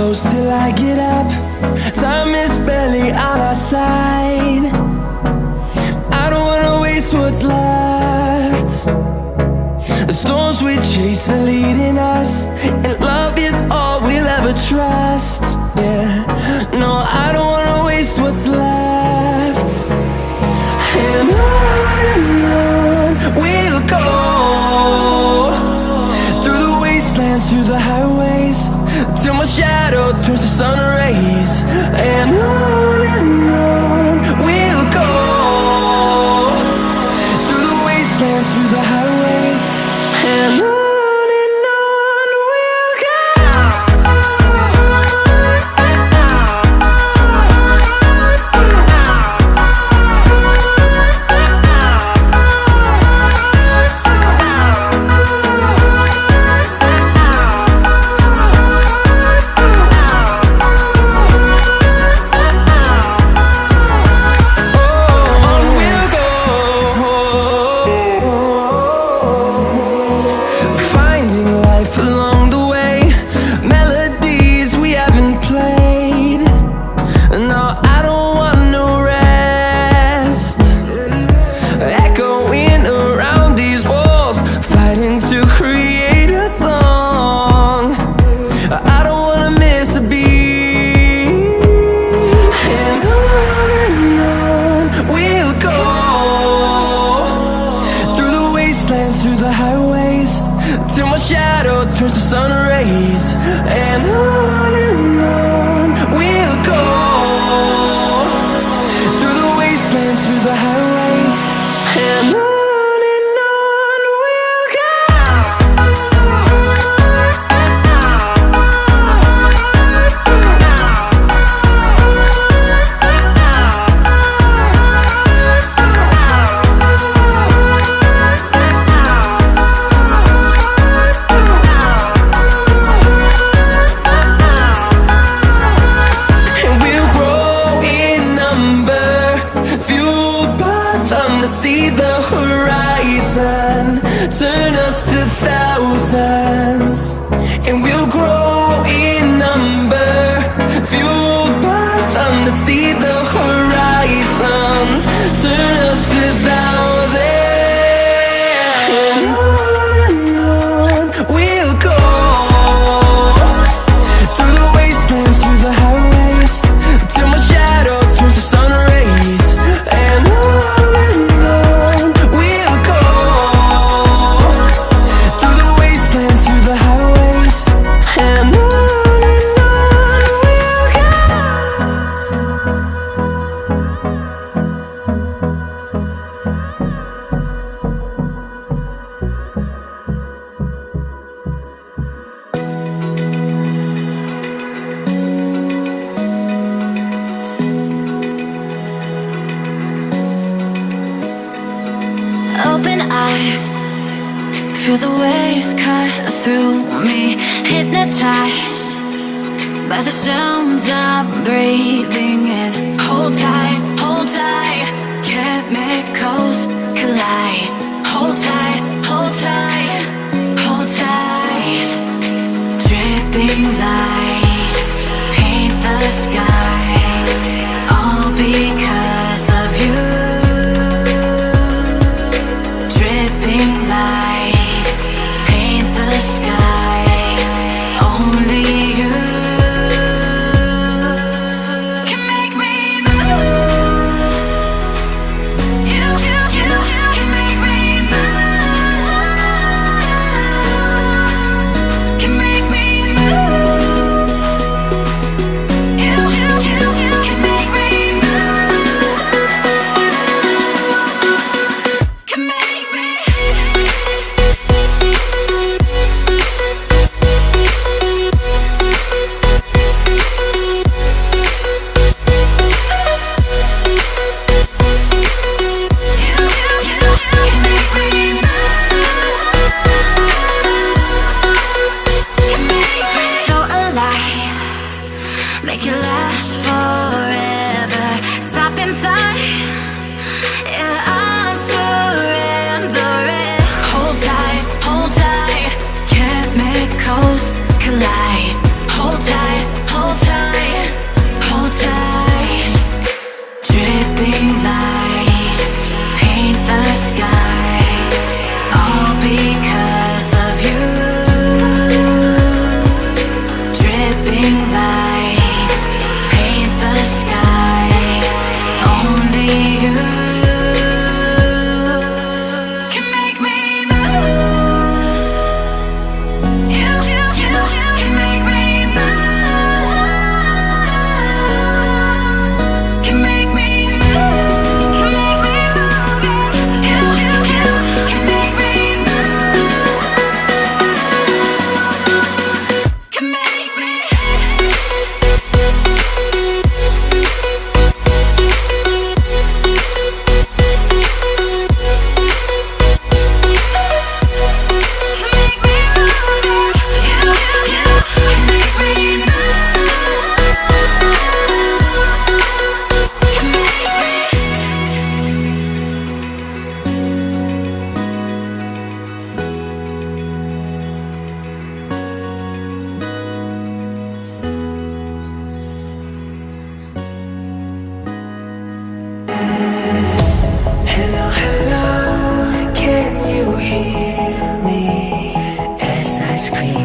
close till I get up. Time is barely on our side. I don't wanna waste what's left. The storms we chase are leading us, and love is all we'll ever trust. Yeah, no, I don't wanna waste what's left. And on we'll go, through the wastelands, through the highways, till my shadow turns to sun rays. And on we'll go, through the wastelands, through the highways, and on we'll go. Through the highways, till my shadow turns to sun rays. And on we'll go, through the wastelands, through the highways, and on we'll go. See the horizon, turn us to thousands, and we'll grow in number, fueled by them. To see the horizon, turn us to thousands, and on we'll go, through the wastelands, through the highways, till my shadow turns to sun rays. And open eye, feel the waves cut through me, hypnotized by the sounds I'm breathing in. Hold tight, chemicals collide. Hold tight, hold tight, hold tight. Dripping lights paint the skies, all because of you. Lights paint the skies, only you can make me ice cream.